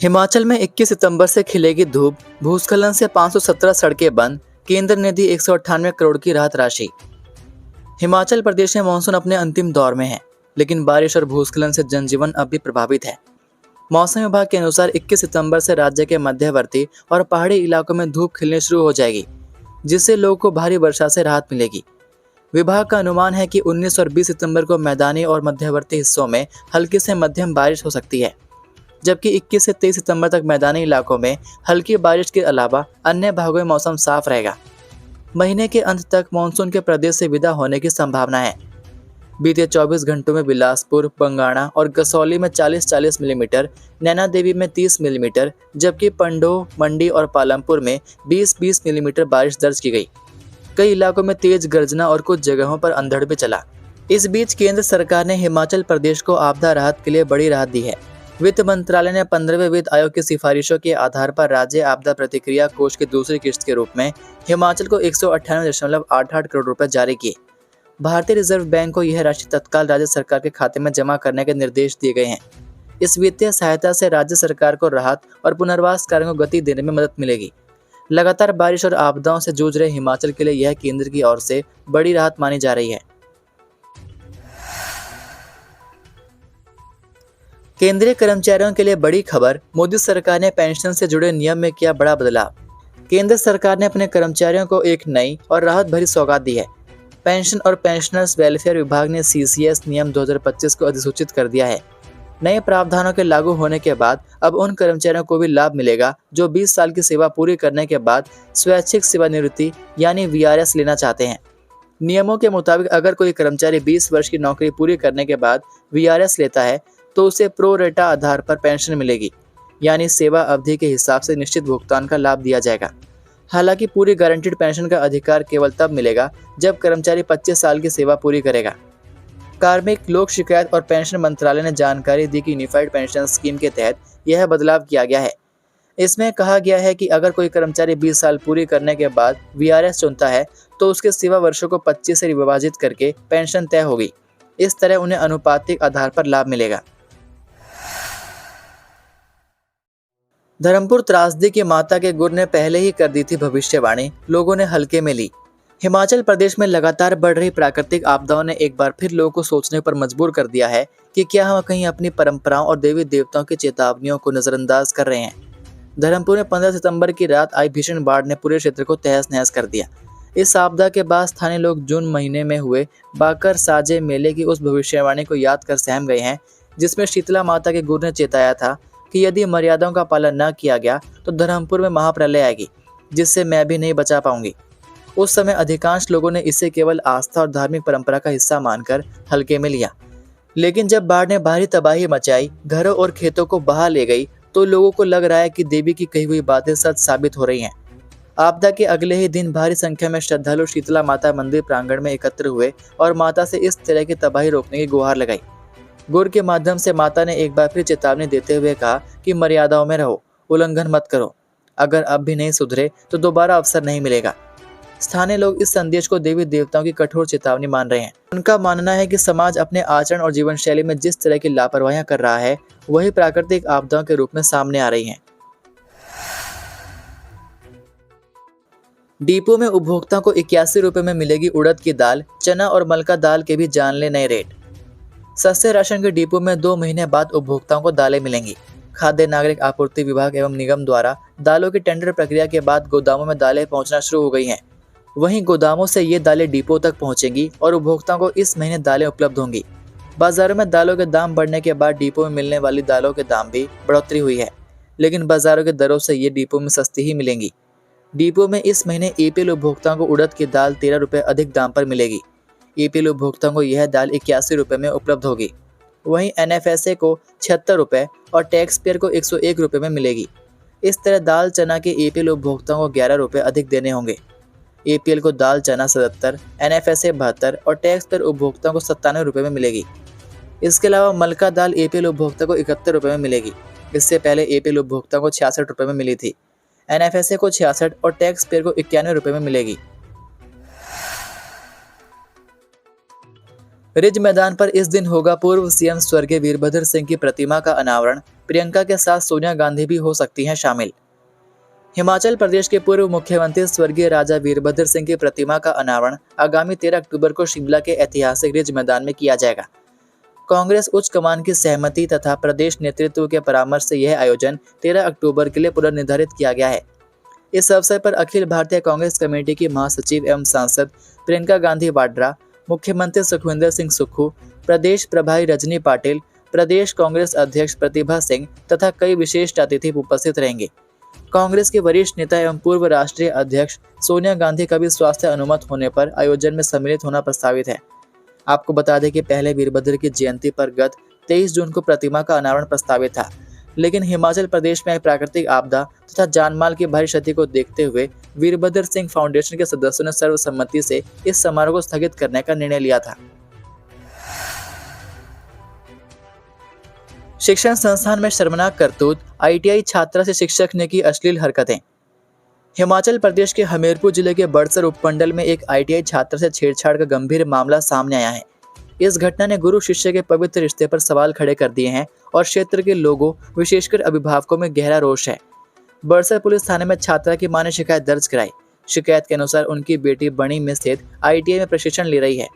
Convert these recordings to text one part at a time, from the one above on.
हिमाचल में 21 सितंबर से खिलेगी धूप, भूस्खलन से 517 सड़कें बंद, केंद्र ने दी 198 करोड़ की राहत राशि। हिमाचल प्रदेश में मानसून अपने अंतिम दौर में है, लेकिन बारिश और भूस्खलन से जनजीवन अब भी प्रभावित है। मौसम विभाग के अनुसार 21 सितंबर से राज्य के मध्यवर्ती और पहाड़ी इलाकों में धूप खिलनी शुरू हो जाएगी, जिससे लोगों को भारी वर्षा से राहत मिलेगी। विभाग का अनुमान है कि 19 और 20 सितंबर को मैदानी और मध्यवर्ती हिस्सों में हल्की से मध्यम बारिश हो सकती है, जबकि 21 से 23 सितंबर तक मैदानी इलाकों में हल्की बारिश के अलावा अन्य भागों में मौसम साफ रहेगा। महीने के अंत तक मानसून के प्रदेश से विदा होने की संभावना है। बीते 24 घंटों में बिलासपुर, बंगाणा और कसौली में 40-40 मिलीमीटर, नैना देवी में 30 मिलीमीटर, जबकि पंडोह, मंडी और पालमपुर में 20-20 मिलीमीटर बारिश दर्ज की गई। कई इलाकों में तेज गर्जना और कुछ जगहों पर अंधड़ भी चला। इस बीच केंद्र सरकार ने हिमाचल प्रदेश को आपदा राहत के लिए बड़ी राहत दी है। वित्त मंत्रालय ने 15वें वित्त आयोग की सिफारिशों के आधार पर राज्य आपदा प्रतिक्रिया कोष की दूसरी किस्त के रूप में हिमाचल को 198.88 करोड़ रुपए जारी किए। भारतीय रिजर्व बैंक को यह राशि तत्काल राज्य सरकार के खाते में जमा करने के निर्देश दिए गए हैं। इस वित्तीय सहायता से राज्य सरकार को राहत और पुनर्वास कार्यों को गति देने में मदद मिलेगी। लगातार बारिश और आपदाओं से जूझ रहे हिमाचल के लिए यह केंद्र की ओर से बड़ी राहत मानी जा रही है। केंद्रीय कर्मचारियों के लिए बड़ी खबर, मोदी सरकार ने पेंशन से जुड़े नियम में किया बड़ा बदलाव। केंद्र सरकार ने अपने कर्मचारियों को एक नई और राहत भरी सौगात दी है। पेंशन और पेंशनर्स वेलफेयर विभाग ने सीसीएस नियम 2025 को अधिसूचित कर दिया है। नए प्रावधानों के लागू होने के बाद अब उन कर्मचारियों को भी लाभ मिलेगा जो 20 साल की सेवा पूरी करने के बाद स्वैच्छिक सेवानिवृत्ति यानी वीआरएस लेना चाहते हैं। नियमों के मुताबिक अगर कोई कर्मचारी 20 वर्ष की नौकरी पूरी करने के बाद वीआरएस लेता है तो उसे प्रो रेटा आधार पर पेंशन मिलेगी, यानी सेवा अवधि के हिसाब से निश्चित भुगतान का लाभ दिया जाएगा। हालांकि पूरी गारंटीड पेंशन का अधिकार केवल तब मिलेगा जब कर्मचारी 25 साल की सेवा पूरी करेगा। कार्मिक, लोक शिकायत और पेंशन मंत्रालय ने जानकारी दी कि यूनिफाइड पेंशन स्कीम के तहत यह बदलाव किया गया है। इसमें कहा गया है कि अगर कोई कर्मचारी 20 साल पूरी करने के बाद वीआरएस चुनता है तो उसके सेवा वर्षों को 25 से विभाजित करके पेंशन तय होगी। इस तरह उन्हें अनुपातिक आधार पर लाभ मिलेगा। धर्मपुर त्रासदी की माता के गुर ने पहले ही कर दी थी भविष्यवाणी, लोगों ने हल्के में ली। हिमाचल प्रदेश में लगातार बढ़ रही प्राकृतिक आपदाओं ने एक बार फिर लोगों को सोचने पर मजबूर कर दिया है कि क्या हम कहीं अपनी परंपराओं और देवी देवताओं की चेतावनियों को नजरअंदाज कर रहे हैं। धर्मपुर में 15 सितंबर की रात आई भीषण बाढ़ ने पूरे क्षेत्र को तहस नहस कर दिया। इस आपदा के बाद स्थानीय लोग जून महीने में हुए बाकर साजे मेले की उस भविष्यवाणी को याद कर सहम गए हैं, जिसमें शीतला माता के गुर ने चेताया था कि यदि मर्यादाओं का पालन न किया गया तो धर्मपुर में महाप्रलय आएगी, जिससे मैं भी नहीं बचा पाऊंगी। उस समय अधिकांश लोगों ने इसे केवल आस्था और धार्मिक परंपरा का हिस्सा मानकर हल्के में लिया, लेकिन जब बाढ़ ने भारी तबाही मचाई, घरों और खेतों को बहा ले गई, तो लोगों को लग रहा है कि देवी की कही हुई बातें सच साबित हो रही हैं। आपदा के अगले ही दिन भारी संख्या में श्रद्धालु शीतला माता मंदिर प्रांगण में एकत्र हुए और माता से इस तरह की तबाही रोकने की गुहार लगाई। गुर के माध्यम से माता ने एक बार फिर चेतावनी देते हुए कहा कि मर्यादाओं में रहो, उल्लंघन मत करो। अगर अब भी नहीं सुधरे तो दोबारा अवसर नहीं मिलेगा। स्थानीय लोग इस संदेश को देवी देवताओं की कठोर चेतावनी मान रहे हैं। उनका मानना है कि समाज अपने आचरण और जीवन शैली में जिस तरह की लापरवाहियां कर रहा है, वही प्राकृतिक आपदाओं के रूप में सामने आ रही हैं। डिपो में उपभोक्ताओं को 81 रुपए में मिलेगी उड़द की दाल, चना और मलका दाल के भी जान ले नए रेट। सस्ते राशन के डिपो में 2 महीने बाद उपभोक्ताओं को दालें मिलेंगी। खाद्य नागरिक आपूर्ति विभाग एवं निगम द्वारा दालों की टेंडर प्रक्रिया के बाद गोदामों में दालें पहुंचना शुरू हो गई हैं। वहीं गोदामों से ये दालें डिपो तक पहुंचेंगी और उपभोक्ताओं को इस महीने दालें उपलब्ध होंगी। बाजारों में दालों के दाम बढ़ने के बाद डिपो में मिलने वाली दालों के दाम भी बढ़ोतरी हुई है, लेकिन बाजारों के दरों से ये डिपो में सस्ती ही मिलेंगी। डिपो में इस महीने एपीएल उपभोक्ताओं को उड़द की दाल 13 रुपये अधिक दाम पर मिलेगी। एपीएल उपभोक्ताओं को यह दाल 81 रुपये में उपलब्ध होगी। वहीं एनएफएसए को 76 रुपये और टैक्स पेयर को 101 रुपये में मिलेगी। इस तरह दाल चना के एपीएल उपभोक्ताओं को 11 रुपये अधिक देने होंगे। एपीएल को दाल चना 77, एनएफएसए 72 और टैक्स पेयर उपभोक्ताओं को 97 रुपये में मिलेगी। इसके अलावा मलका दाल एपीएल उपभोक्ता को 71 रुपये में मिलेगी। इससे पहले एपीएल उपभोक्ता को 66 रुपये में मिली थी। एनएफएसए को 66 और टैक्स पेयर को 91 रुपये में मिलेगी। रिज मैदान पर इस दिन होगा पूर्व सीएम स्वर्गीय वीरभद्र सिंह की प्रतिमा का अनावरण। प्रियंका के साथ सोनिया गांधी भी हो सकती हैं शामिल। हिमाचल प्रदेश के पूर्व मुख्यमंत्री स्वर्गीय राजा वीरभद्र सिंह की प्रतिमा का अनावरण आगामी 13 अक्टूबर को शिमला के ऐतिहासिक रिज मैदान में किया जाएगा। कांग्रेस उच्च कमान की सहमति तथा प्रदेश नेतृत्व के परामर्श से यह आयोजन 13 अक्टूबर के लिए पुनर्निर्धारित किया गया है। इस अवसर पर अखिल भारतीय कांग्रेस कमेटी की महासचिव एवं सांसद प्रियंका गांधी वाड्रा, मुख्यमंत्री सुखविंदर सिंह सुक्खू, प्रदेश प्रभारी रजनी पाटिल, प्रदेश कांग्रेस अध्यक्ष प्रतिभा सिंह तथा कई विशिष्ट अतिथि उपस्थित रहेंगे। कांग्रेस के वरिष्ठ नेता एवं पूर्व राष्ट्रीय अध्यक्ष सोनिया गांधी का भी स्वास्थ्य अनुमत होने पर आयोजन में सम्मिलित होना प्रस्तावित है। आपको बता दें कि पहले वीरभद्र की जयंती पर गत 23 जून को प्रतिमा का अनावरण प्रस्तावित था, लेकिन हिमाचल प्रदेश में प्राकृतिक आपदा तथा जानमाल की भारी क्षति को देखते हुए वीरभद्र सिंह फाउंडेशन के सदस्यों ने सर्वसम्मति से इस समारोह को स्थगित करने का निर्णय लिया था। शिक्षण संस्थान में शर्मनाक करतूत, ITI छात्रा से शिक्षक ने की अश्लील हरकतें। हिमाचल प्रदेश के हमीरपुर जिले के बड़सर उपमंडल में एक ITI छात्र से छेड़छाड़ का गंभीर मामला सामने आया है। इस घटना ने गुरु शिष्य के पवित्र रिश्ते पर सवाल खड़े कर दिए हैं और क्षेत्र के लोगों, विशेषकर अभिभावकों में गहरा रोष है। बड़सर पुलिस थाने में छात्रा की मां ने शिकायत दर्ज कराई। शिकायत के अनुसार उनकी बेटी बणी में स्थित ITI में प्रशिक्षण ले रही है।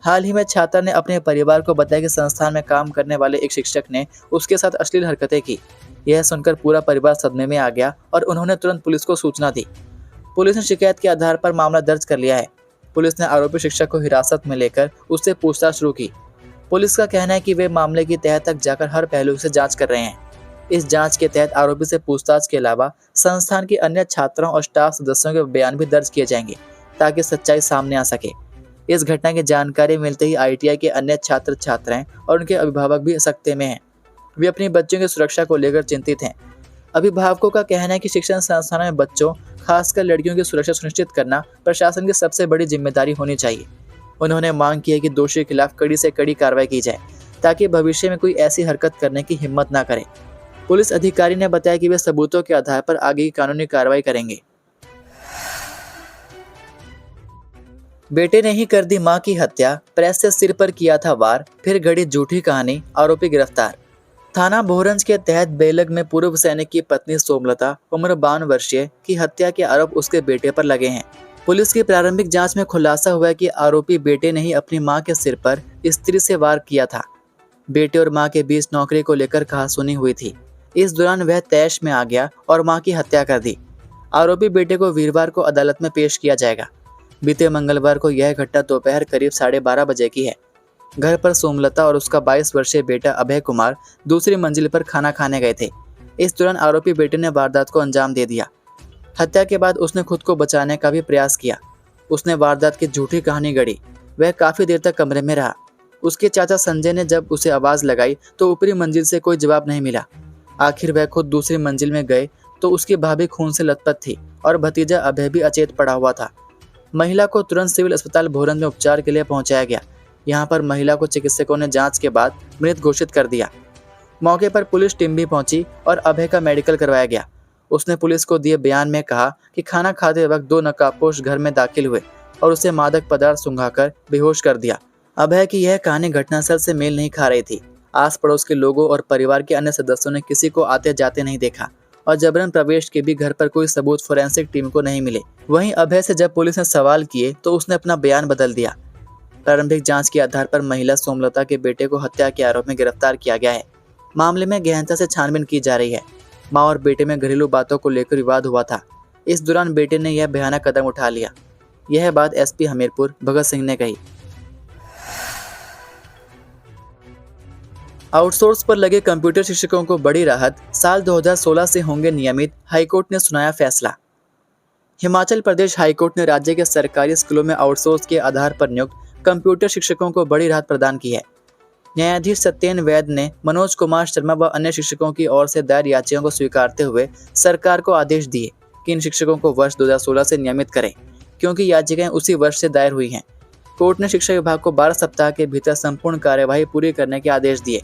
हाल ही में छात्रा ने अपने परिवार को बताया कि संस्थान में काम करने वाले एक शिक्षक ने उसके साथ अश्लील हरकतें की। यह सुनकर पूरा परिवार सदमे में आ गया और उन्होंने तुरंत पुलिस को सूचना दी। पुलिस ने शिकायत के आधार पर मामला दर्ज कर लिया है। पुलिस ने आरोपी शिक्षक को हिरासत में लेकर उससे पूछताछ शुरू की। पुलिस का कहना है कि वे मामले की तह तक जाकर हर पहलू से जांच कर रहे हैं। इस जांच के तहत आरोपी से पूछताछ के अलावा संस्थान के अन्य छात्रों और स्टाफ सदस्यों के बयान भी दर्ज किए जाएंगे ताकि सच्चाई सामने आ सके। इस घटना की जानकारी मिलते ही ITI के अन्य छात्र छात्राएं और उनके अभिभावक भी सकते में हैं। वे अपनी बच्चों की सुरक्षा को लेकर चिंतित हैं। अभिभावकों का कहना है कि शिक्षण संस्थानों में बच्चों, खासकर लड़कियों की सुरक्षा सुनिश्चित करना प्रशासन की सबसे बड़ी जिम्मेदारी होनी चाहिए। उन्होंने मांग की है कि दोषी के खिलाफ कड़ी से कड़ी कार्रवाई की जाए ताकि भविष्य में कोई ऐसी हरकत करने की हिम्मत न करे। पुलिस अधिकारी ने बताया कि वे सबूतों के आधार पर आगे की कानूनी कार्रवाई करेंगे। बेटे ने ही कर दी मां की हत्या, प्रेस से सिर पर किया था वार, फिर घड़ी झूठी कहानी, आरोपी गिरफ्तार। थाना भोरंज के तहत बेलग में पूर्व सैनिक की पत्नी सोमलता, उम्र 52 वर्षीय, की हत्या के आरोप उसके बेटे पर लगे हैं। पुलिस की प्रारंभिक जांच में खुलासा हुआ कि आरोपी बेटे ने ही अपनी मां के सिर पर स्त्री से वार किया था। बेटे और मां के बीच नौकरी को लेकर कहासुनी हुई थी। इस दौरान वह तैश में आ गया और मां की हत्या कर दी। आरोपी बेटे को वीरवार को अदालत में पेश किया जाएगा। बीते मंगलवार को यह घटना दोपहर करीब 12:30 बजे की है। घर पर सोमलता और उसका 22 वर्षीय बेटा अभय कुमार दूसरी मंजिल पर खाना खाने गए थे। इस दौरान आरोपी बेटे ने वारदात को अंजाम दे दिया। हत्या के बाद उसने खुद को बचाने का भी प्रयास किया। उसने वारदात की झूठी कहानी गढ़ी। वह काफी देर तक कमरे में रहा। उसके चाचा संजय ने जब उसे आवाज लगाई तो ऊपरी मंजिल से कोई जवाब नहीं मिला। आखिर वह खुद दूसरी मंजिल में गए तो उसकी भाभी खून से लथपथ थी और भतीजा अभय भी अचेत पड़ा हुआ था। महिला को तुरंत सिविल अस्पताल भोरंज में उपचार के लिए पहुंचाया गया। यहां पर महिला को चिकित्सकों ने जांच के बाद मृत घोषित कर दिया। मौके पर पुलिस टीम भी पहुंची और अभय का मेडिकल करवाया गया। उसने पुलिस को दिए बयान में कहा कि खाना खाते वक्त 2 नकाबपोश घर में दाखिल हुए और उसे मादक पदार्थ सुंघाकर बेहोश कर दिया। अभय की यह कहानी घटनास्थल से मेल नहीं खा रही थी। आस पड़ोस के लोगों और परिवार के अन्य सदस्यों ने किसी को आते जाते नहीं देखा और जबरन प्रवेश के भी घर पर कोई सबूत फोरेंसिक टीम को नहीं मिले। वहीं अभय से जब पुलिस ने सवाल किए तो उसने अपना बयान बदल दिया। प्रारंभिक जांच के आधार पर महिला सोमलता के बेटे को हत्या के आरोप में गिरफ्तार किया गया है। मामले में गहनता से छानबीन की जा रही है। मां और बेटे में घरेलू बातों को लेकर विवाद हुआ था। इस दौरान बेटे ने यह भयानक कदम उठा लिया। यह बात SP हमीरपुर भगत सिंह ने कही। आउटसोर्स पर लगे कंप्यूटर शिक्षकों को बड़ी राहत, साल 2016 से होंगे नियमित, हाईकोर्ट ने सुनाया फैसला। हिमाचल प्रदेश हाईकोर्ट ने राज्य के सरकारी स्कूलों में आउटसोर्स के आधार पर नियुक्त कंप्यूटर शिक्षकों को बड़ी राहत प्रदान की है। न्यायाधीश सत्येन वैद ने मनोज कुमार शर्मा व अन्य शिक्षकों की ओर से दायर याचिकाओं को स्वीकारते हुए सरकार को आदेश दिए कि इन शिक्षकों को वर्ष 2016 से नियमित करें, क्योंकि याचिकाएं उसी वर्ष से दायर हुई हैं। कोर्ट ने शिक्षा विभाग को 12 सप्ताह के भीतर संपूर्ण कार्यवाही पूरी करने के आदेश दिए।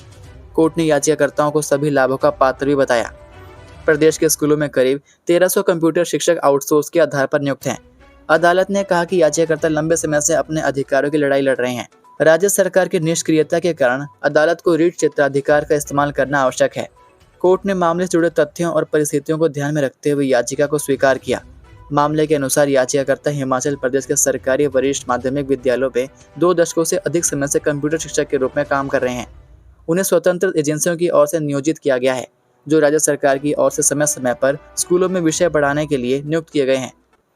कोर्ट ने याचिकाकर्ताओं को सभी लाभों का पात्र भी बताया। प्रदेश के स्कूलों में करीब 1300 कंप्यूटर शिक्षक आउटसोर्स के आधार पर नियुक्त हैं। अदालत ने कहा कि याचिकाकर्ता लंबे समय से अपने अधिकारों की लड़ाई लड़ रहे हैं। राज्य सरकार की निष्क्रियता के कारण अदालत को रीट क्षेत्राधिकार का इस्तेमाल करना आवश्यक है। कोर्ट ने मामले से जुड़े तथ्यों और परिस्थितियों को ध्यान में रखते हुए याचिका को स्वीकार किया। मामले के अनुसार याचिकाकर्ता हिमाचल प्रदेश के सरकारी वरिष्ठ माध्यमिक विद्यालयों में 2 दशकों से अधिक समय से कंप्यूटर शिक्षक के रूप में काम कर रहे हैं। उन्हें स्वतंत्र एजेंसियों की ओर से नियोजित किया गया है, जो राज्य सरकार की ओर से समय समय पर स्कूलों में विषय पढ़ाने के लिए नियुक्त किए गए हैं।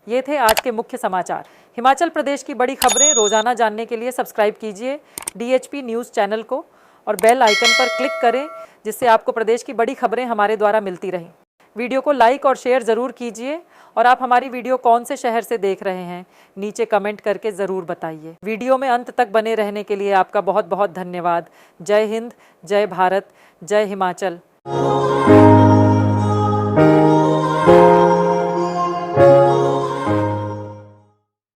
ये थे आज के मुख्य समाचार। हिमाचल प्रदेश की बड़ी खबरें रोजाना जानने के लिए सब्सक्राइब कीजिए DHP न्यूज़ चैनल को और बेल आइकन पर क्लिक करें, जिससे आपको प्रदेश की बड़ी खबरें हमारे द्वारा मिलती रहें। वीडियो को लाइक और शेयर ज़रूर कीजिए और आप हमारी वीडियो कौन से शहर से देख रहे हैं नीचे कमेंट करके ज़रूर बताइए। वीडियो में अंत तक बने रहने के लिए आपका बहुत बहुत धन्यवाद। जय हिंद, जय भारत, जय हिमाचल।